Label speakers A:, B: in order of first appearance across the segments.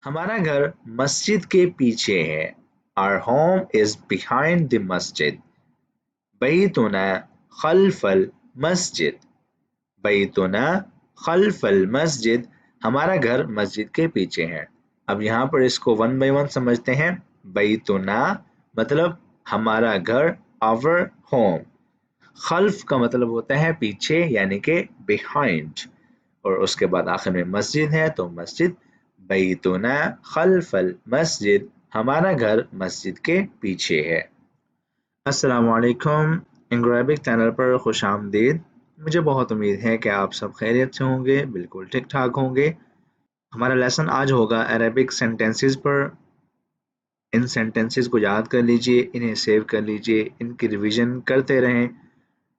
A: हमारा घर मस्जिद के पीछे है। Our home is behind the masjid. बैतुना खल्फल मस्जिद। बैतुना खल्फल मस्जिद। हमारा घर मस्जिद के पीछे है। अब यहाँ पर इसको वन बाय वन समझते हैं। बैतुना मतलब हमारा घर, our home। खल्फ का मतलब होता है पीछे यानी कि behind, और उसके बाद आखिर में मस्जिद है तो मस्जिद। बैतुना खल्फल मस्जिद, हमारा घर मस्जिद के पीछे है। अस्सलाम वालेकुम, इंग्रेबिक चैनल पर खुश आमदीद। मुझे बहुत उम्मीद है कि आप सब खैरियत से होंगे, बिल्कुल ठीक ठाक होंगे। हमारा लेसन आज होगा अरेबिक सेंटेंसेस पर। इन सेंटेंसेस को याद कर लीजिए, इन्हें सेव कर लीजिए, इनकी रिवीजन करते रहें,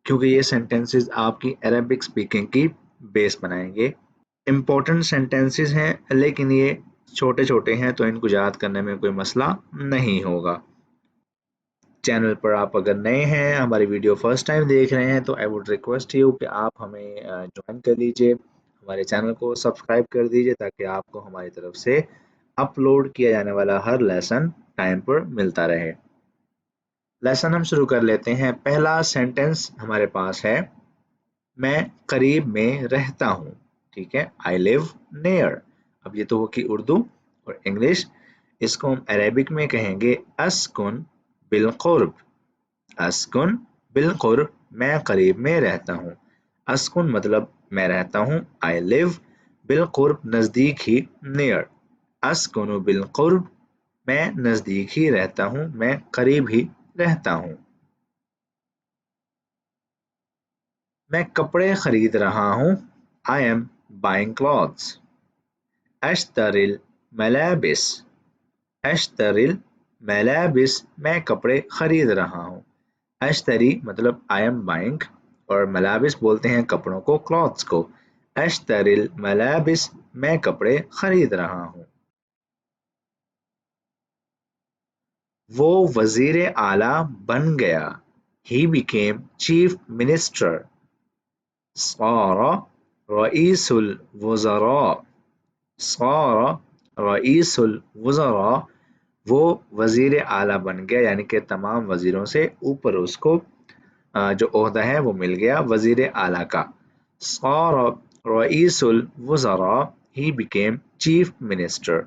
A: क्योंकि ये सेंटेंसेस आपकी अरेबिक स्पीकिंग की बेस बनाएंगे। इम्पोर्टेंट सेंटेंसेस हैं लेकिन ये छोटे छोटे हैं तो इनको याद करने में कोई मसला नहीं होगा। चैनल पर आप अगर नए हैं, हमारी वीडियो फर्स्ट टाइम देख रहे हैं, तो आई वुड रिक्वेस्ट यू कि आप हमें ज्वाइन कर लीजिए, हमारे चैनल को सब्सक्राइब कर दीजिए ताकि आपको हमारी तरफ से अपलोड किया जाने वाला हर लेसन टाइम पर मिलता रहे। लेसन हम शुरू कर लेते हैं। पहला सेंटेंस हमारे पास है, मैं करीब में रहता हूँ। ठीक है, आई लिव नियर। अब ये तो होगी उर्दू, और इंग्लिश इसको हम अरेबिक में कहेंगे अस्कुन बिलकुर्ब। अस्कुन बिलकुर्ब, मैं करीब में रहता हूँ। अस्कुन मतलब मैं रहता हूँ, आई लिव, बिलकुर्ब नज़दीक ही, नियर। अस्कुन बिलकुर्ब, मैं नज़दीक ही रहता हूँ, मैं करीब ही रहता हूँ। मैं कपड़े खरीद रहा हूँ, आई एम बाइंग क्लॉथ्स। अश्तरिल मलाबिस। अश्तरिल मलाबिस, मैं कपड़े खरीद रहा हूँ। अश्तरी मतलब आई एम बाइंग, और मलाबिस बोलते हैं कपड़ों को, क्लॉथ्स को। अश्तरिल मलाबिस, मैं कपड़े खरीद रहा हूँ। वो वजीर आला बन गया, he became chief minister. सारा रईसुल वज़रा। सारा रईसुल वज़रा, वो वजीर आला बन गया, यानी कि तमाम वजीरों से ऊपर उसको जो ओहदा है वो मिल गया वजीर आला का। सारा Raisul वज़रा, he became chief minister.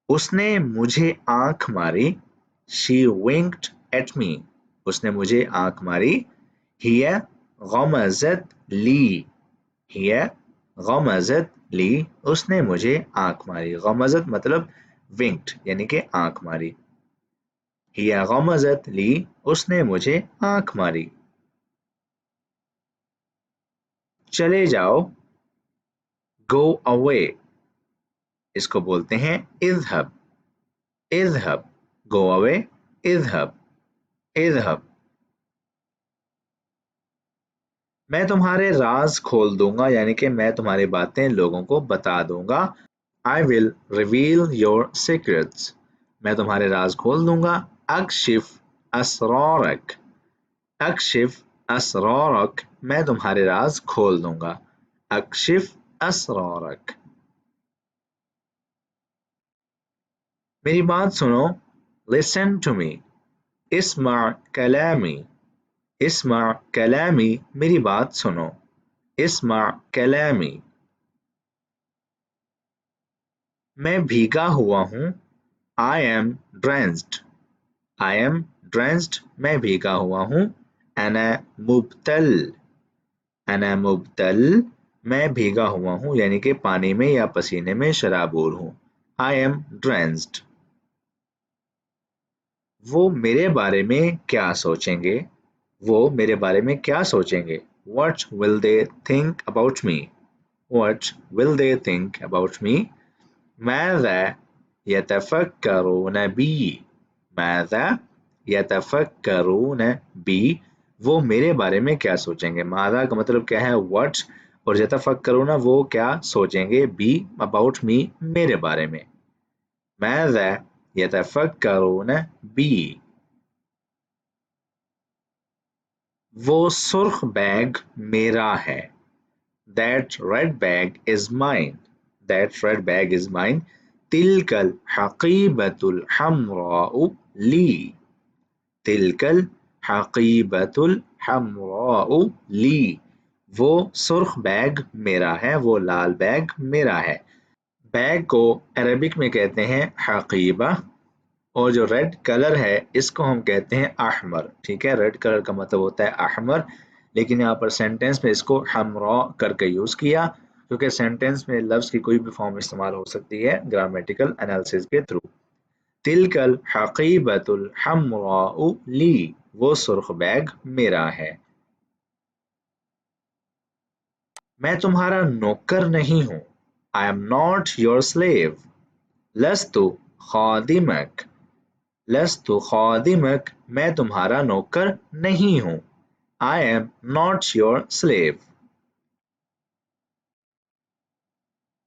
A: उसने मुझे आंख मारी, she winked at me. उसने मुझे आंख मारी, हिय गमज़त ली। हिय गमज़त ली, उसने मुझे आंख मारी। गमज़त मतलब विंक्ड यानी कि आंख मारी। हिय गमज़त ली, उसने मुझे आंख मारी। चले जाओ, go away, इसको बोलते हैं इज़हब। इज़हब, go away, इज़हब, इज़हब। मैं तुम्हारे राज खोल दूंगा, यानी कि मैं तुम्हारी बातें लोगों को बता दूंगा। I will reveal your secrets. मैं तुम्हारे राज खोल दूंगा। अक्शिफ असरारक। अक्शिफ असरारक, मैं तुम्हारे राज खोल दूंगा। अक्शिफ असरारक। मेरी बात सुनो, listen to me. इस्मा कलामी। इस्मा कलामी, मेरी बात सुनो। इस्मा कलामी। मैं भीगा हुआ हूँ, I am drenched. I am drenched, मैं भीगा हुआ हूँ। अना मुब्तल। अना मुब्तल, मैं भीगा हुआ हूँ, यानी कि पानी में या पसीने में शराबूर हूँ। I am drenched. वो मेरे बारे में क्या सोचेंगे? वो मेरे बारे में क्या सोचेंगे? What will they think about me? What will they think about me? ماذا يتفكرون بي؟ ماذا يتفكرون بी, वो मेरे बारे में क्या सोचेंगे। मादा का मतलब क्या है, व्हाट, और यतफक्करून वो क्या सोचेंगे, बी अबाउट मी, मेरे बारे में। मादा यतफक्करून बी। वो सुर्ख बैग मेरा है। That red bag is mine. That red bag is mine. تلك الحقيبة الحمراء لي. تلك الحقيبة الحمراء لي. وہ سرخ بیگ میرا ہے، وہ لال بیگ میرا ہے۔ بیگ کو عربک میں کہتے ہیں حقیبہ، اور جو ریڈ کلر ہے اس کو ہم کہتے ہیں احمر، ٹھیک ہے، ریڈ کلر کا مطلب ہوتا ہے احمر، لیکن یہاں پر سینٹینس میں اس کو حمراء کر کے یوز کیا، کیونکہ سینٹینس میں لفظ کی کوئی بھی فارم استعمال ہو سکتی ہے گرامیٹیکل انالیسس کے تھرو۔ تلک الحقیبۃ الحمراء لی، وہ سرخ بیگ میرا ہے۔ میں تمہارا نوکر نہیں ہوں، I am not your slave. لست خادمک، لست خادمک، میں تمہارا نوکر نہیں ہوں، I am not your slave.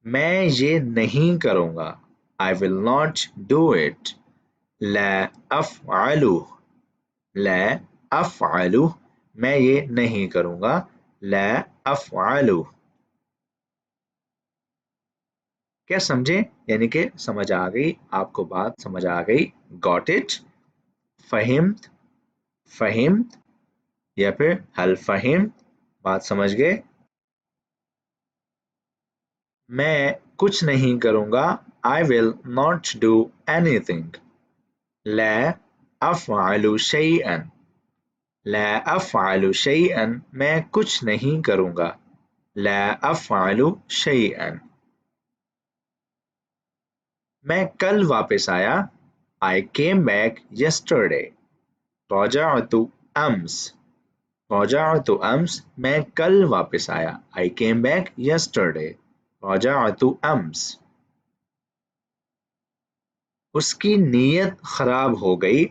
A: میں یہ نہیں کروں گا، I will not do it. لا افعلہ، لا افعلہ، میں یہ نہیں کروں گا، لا افعلہ۔ کیا سمجھے؟ یعنی کہ سمجھ آ گئی آپ کو، بات سمجھ آ گئی، got it، فہمت، فہمت، یا پھر حل فہمت، بات سمجھ گئے۔ میں کچھ نہیں کروں گا، I will not do anything. لا افعل شیئا، لا افعل شیئا، میں کچھ نہیں کروں گا، لا افعل شیئا۔ میں کل واپس آیا، I came back yesterday. رجعت امس، رجعت امس، میں کل واپس آیا، I came back yesterday. رجعت امس۔ اس کی نیت خراب ہو گئی،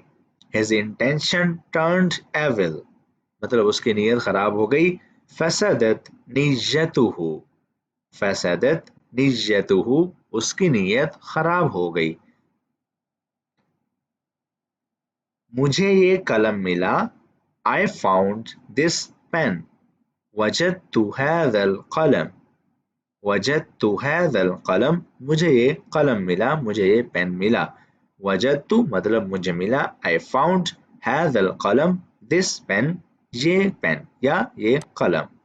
A: his intention turned evil، مطلب اس کی نیت خراب ہو گئی، فسدت نیتہ، فسدت نیتہ، اس کی نیت خراب ہو گئی۔ مجھے یہ قلم ملا، I found this pen. وجدت هذا القلم، وجدت هذا القلم، مجھے یہ قلم ملا، مجھے یہ پین ملا۔ وجدت مطلب مجھے ملا، I found هذا القلم، this pen، یہ پین یا یہ قلم۔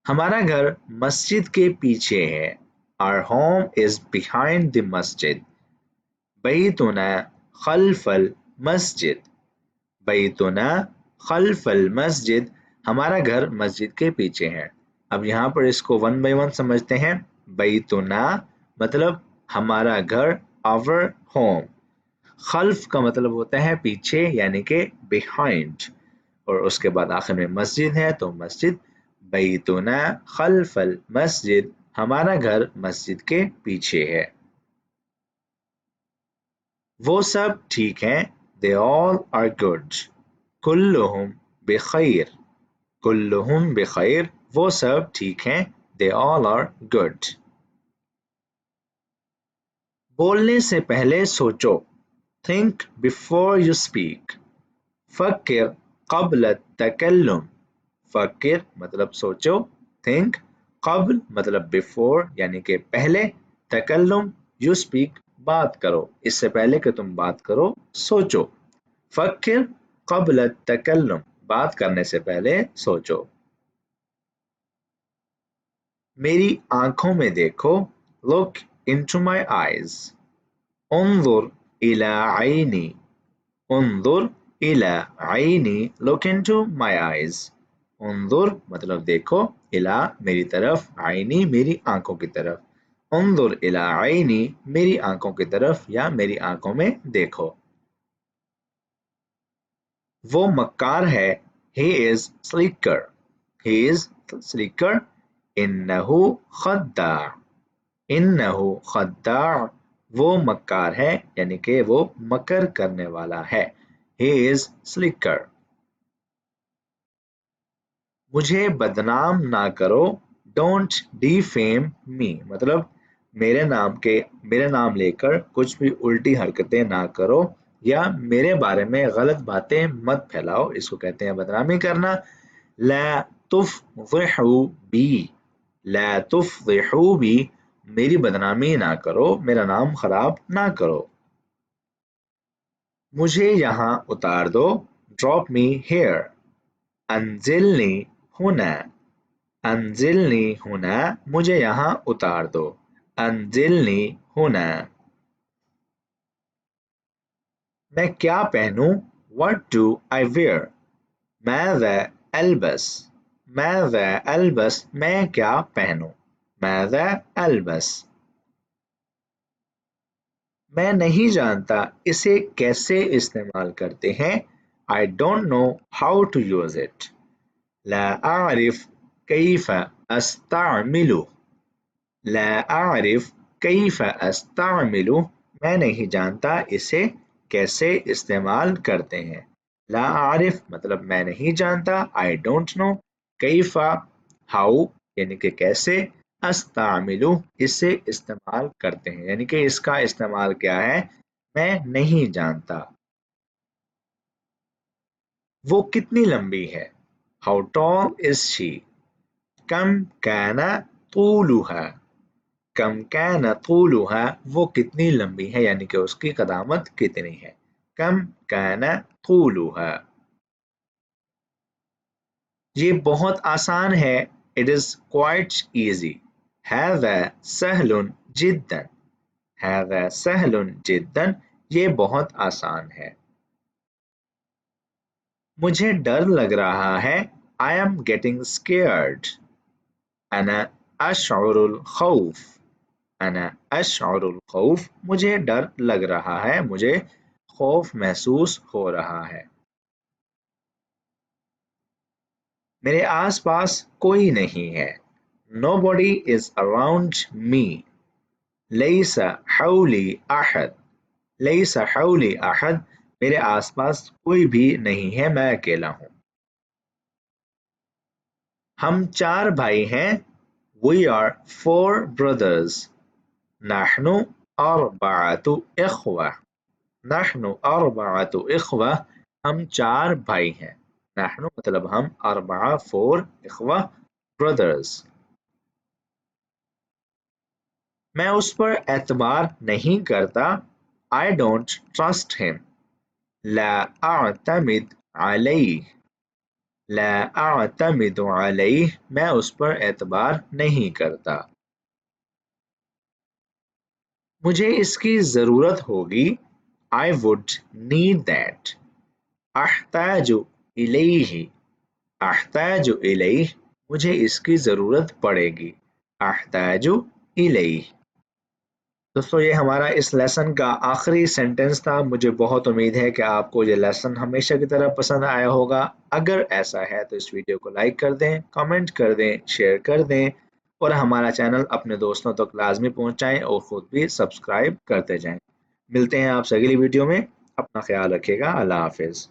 A: ہمارا گھر مسجد کے پیچھے ہے، Our home is behind the masjid. بیتنا خلف المسجد، بیتنا خلف المسجد، ہمارا گھر مسجد کے پیچھے ہے۔ اب یہاں پر اس کو ون بائی ون سمجھتے ہیں۔ بیتنا مطلب ہمارا گھر، our home، خلف کا مطلب ہوتا ہے پیچھے یعنی کہ behind، اور اس کے بعد آخر میں مسجد ہے تو مسجد۔ بیتنا خلف المسجد، ہمارا گھر مسجد کے پیچھے ہے۔ وہ سب ٹھیک ہیں، they all are good. کلہم بخیر، کلہم بخیر، وہ سب ٹھیک ہیں، they all are good. بولنے سے پہلے سوچو، think before you speak. فکر قبل التکلم، فکر مطلب سوچو، think، قبل مطلب before یعنی کہ پہلے، تکلم you speak بات کرو، اس سے پہلے کہ تم بات کرو سوچو۔ فکر قبل التکلم، بات کرنے سے پہلے سوچو۔ میری آنکھوں میں دیکھو، look into my eyes. انظر الى عینی، انظر الى عینی، look into my eyes. انظر مطلب دیکھو، الى میری طرف، عینی میری آنکھوں کی طرف، انظر الى عینی میری آنکھوں کی طرف یا میری آنکھوں میں دیکھو۔ وہ مکار ہے، he is slicker، he is slicker. انہو خداع، انہو خداع، وہ مکار ہے یعنی کہ وہ مکر کرنے والا ہے، he is slicker. مجھے بدنام نہ کرو، don't defame me، مطلب میرے نام لے کر کچھ بھی الٹی حرکتیں نہ کرو یا میرے بارے میں غلط باتیں مت پھیلاؤ، اس کو کہتے ہیں بدنامی کرنا۔ لا तुफ़ज़िहू बी, ला तुफ़ज़िहू बी, मेरी बदनामी ना करो, मेरा नाम खराब ना करो। मुझे यहाँ उतार दो, ड्रॉप मी हेयर। अंजिलनी हुना, अंजिलनी हुना, मुझे यहाँ उतार दो। अंजिलनी हुना। मैं क्या पहनूं? What do I wear? ماذا ألبس? ماذا ألبس? मैं क्या पहनूं? ماذا ألبس? मैं नहीं जानता इसे कैसे इस्तेमाल करते हैं। I don't know how to use it. لا أعرف كيف أستعمله. لا أعرف كيف أستعمله. मैं नहीं जानता इसे कैसे इस्तेमाल करते हैं। ला आरिफ मतलब मैं नहीं जानता, आई डोंट नो, कैफा हाउ यानी कि कैसे, अस्तामिलु इसे इस्तेमाल करते हैं यानी कि इसका इस्तेमाल क्या है, मैं नहीं जानता। वो कितनी लंबी है, हाउ टॉल इज शी। कम काना तूलुहा, कम काना तूलुहा, वो कितनी लंबी है यानी कि उसकी कदामत कितनी है। कम काना तूलुहा। ये बहुत आसान है, इट इज क्वाइट इजी। हाज़ा सहलुन जिद्दन, हाज़ा सहलुन जिद्दन, ये बहुत आसान है। मुझे डर लग रहा है, आई एम गेटिंग स्केयर्ड। अना अशउरुल खौफ, अना अशउरुल खौफ, मुझे डर लग रहा है, मुझे खौफ महसूस हो रहा है। मेरे आसपास कोई नहीं है, nobody is around me. लैसा हौली अहद, लैसा हौली अहद, मेरे आसपास कोई भी नहीं है, मैं अकेला हूँ। हम 4 भाई हैं, we are 4 brothers. नहनु अर्बअतु इख्वा, नहनु अर्बअतु इख्वा, हम 4 भाई हैं। नहनु मतलब हम, अर्बआ 4, इख्वा brothers। मैं उस पर एतबार नहीं करता, I don't trust him. ला अअतमिद अलैह, ला अअतमिद अलैह, मैं उस पर एतबार नहीं करता। मुझे इसकी ज़रूरत होगी, I would need that. अहताजु इलैहि, अहताजु इलैह, मुझे इसकी ज़रूरत पड़ेगी। अहताजु इलैह। दोस्तों ये हमारा इस लेसन का आखिरी सेंटेंस था। मुझे बहुत उम्मीद है कि आपको ये लेसन हमेशा की तरह पसंद आया होगा। अगर ऐसा है तो इस वीडियो को लाइक कर दें, कमेंट कर दें, शेयर कर दें और हमारा चैनल अपने दोस्तों तक लाजमी पहुंचाएं और ख़ुद भी सब्सक्राइब करते जाएं। मिलते हैं आपसे अगली वीडियो में, अपना ख्याल रखिएगा। अल्लाह हाफिज़।